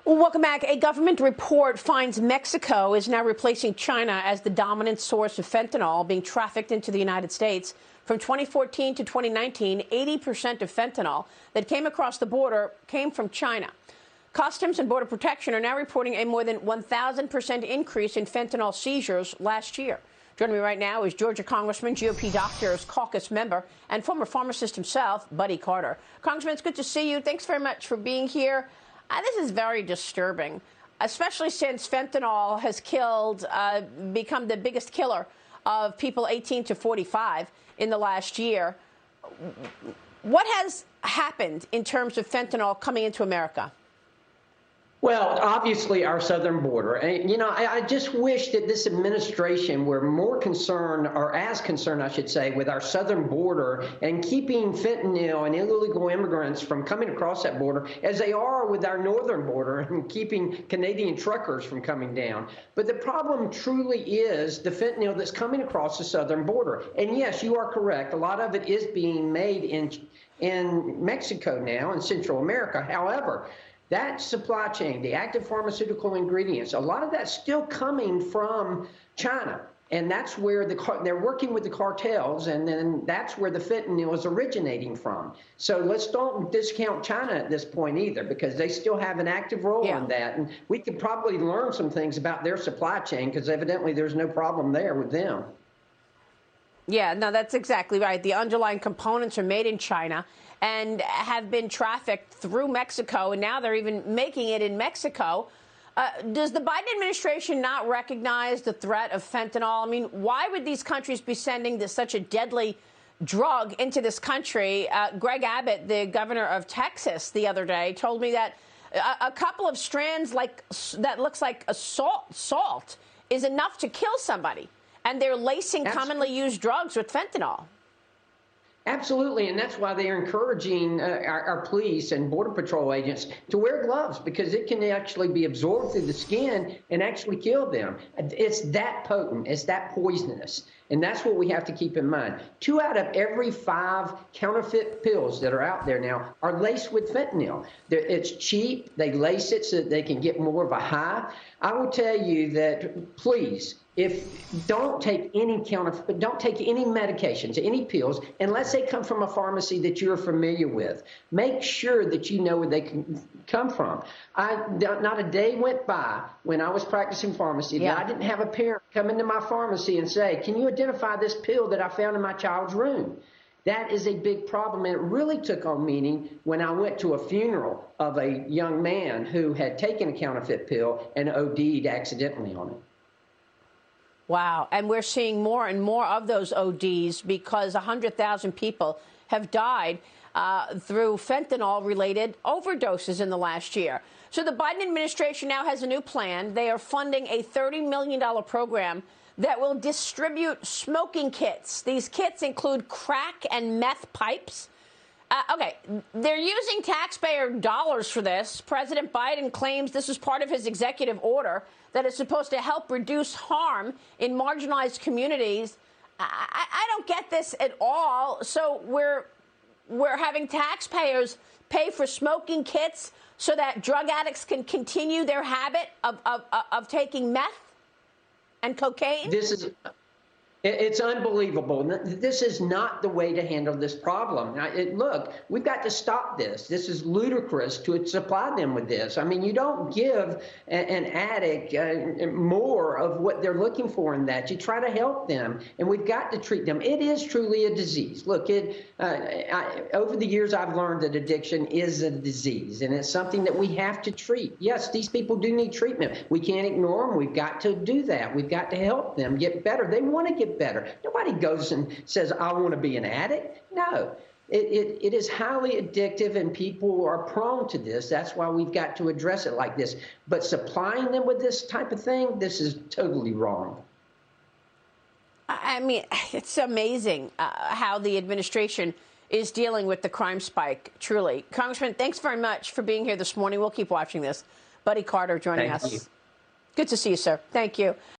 Welcome back. A government report finds Mexico is now replacing China as the dominant source of fentanyl being trafficked into the United States. From 2014 to 2019, 80% of fentanyl that came across the border came from China. Customs and Border Protection are now reporting a more than 1,000% increase in fentanyl seizures last year. Joining me right now is Georgia Congressman, GOP Doctors Caucus member, and former pharmacist himself, Buddy Carter. Congressman, it's good to see you. Thanks very much for being here. This is very disturbing, especially since fentanyl has become the biggest killer of people 18 to 45 in the last year. What has happened in terms of fentanyl coming into America? Well, obviously, our southern border. And, I just wish that this administration were more concerned, or as concerned, I should say, with our southern border and keeping fentanyl and illegal immigrants from coming across that border as they are with our northern border and keeping Canadian truckers from coming down. But the problem truly is the fentanyl that's coming across the southern border. And yes, you are correct. A lot of it is being made in Mexico now, in Central America. However, that supply chain, the active pharmaceutical ingredients, a lot of that's still coming from China. And that's where they're working with the cartels, and then that's where the fentanyl is originating from. So let's don't discount China at this point either, because they still have an active role in that. And we could probably learn some things about their supply chain, because evidently there's no problem there with them. Yeah, no, that's exactly right. The underlying components are made in China and have been trafficked through Mexico, and now they're even making it in Mexico. Does the Biden administration not recognize the threat of fentanyl? I mean, why would these countries be sending such a deadly drug into this country? Greg Abbott, the governor of Texas, the other day told me that a couple of strands that looks like a salt is enough to kill somebody, and they're lacing commonly used drugs with fentanyl. Absolutely, and that's why they're encouraging our police and Border Patrol agents to wear gloves, because it can actually be absorbed through the skin and actually kill them. It's that potent, it's that poisonous, and that's what we have to keep in mind. 2 out of every 5 counterfeit pills that are out there now are laced with fentanyl. It's cheap, they lace it so that they can get more of a high. I will tell you that, please, don't take any medications, any pills, unless they come from a pharmacy that you're familiar with. Make sure that you know where they can come from. Not a day went by when I was practicing pharmacy that I didn't have a parent come into my pharmacy and say, "Can you identify this pill that I found in my child's room?" That is a big problem, and it really took on meaning when I went to a funeral of a young man who had taken a counterfeit pill and OD'd accidentally on it. Wow. And we're seeing more and more of those ODs because 100,000 people have died through fentanyl-related overdoses in the last year. So the Biden administration now has a new plan. They are funding a $30 million program that will distribute smoking kits. These kits include crack and meth pipes. Okay, they're using taxpayer dollars for this. President Biden claims this is part of his executive order that is supposed to help reduce harm in marginalized communities. I don't get this at all. So we're having taxpayers pay for smoking kits so that drug addicts can continue their habit of taking meth and cocaine? It's unbelievable. This is not the way to handle this problem. Look, we've got to stop this. This is ludicrous to supply them with this. I mean, you don't give an addict more of what they're looking for in that. You try to help them, and we've got to treat them. It is truly a disease. Look, over the years, I've learned that addiction is a disease, and it's something that we have to treat. Yes, these people do need treatment. We can't ignore them. We've got to do that. We've got to help them get better. They want to get better. Nobody goes and says, "I want to be an addict." No, it is highly addictive, and people are prone to this. That's why we've got to address it like this. But supplying them with this type of thing, this is totally wrong. I mean, it's amazing how the administration is dealing with the crime spike, truly. Congressman, thanks very much for being here this morning. We'll keep watching this. Buddy Carter joining us. Thank you. Good to see you, sir. Thank you.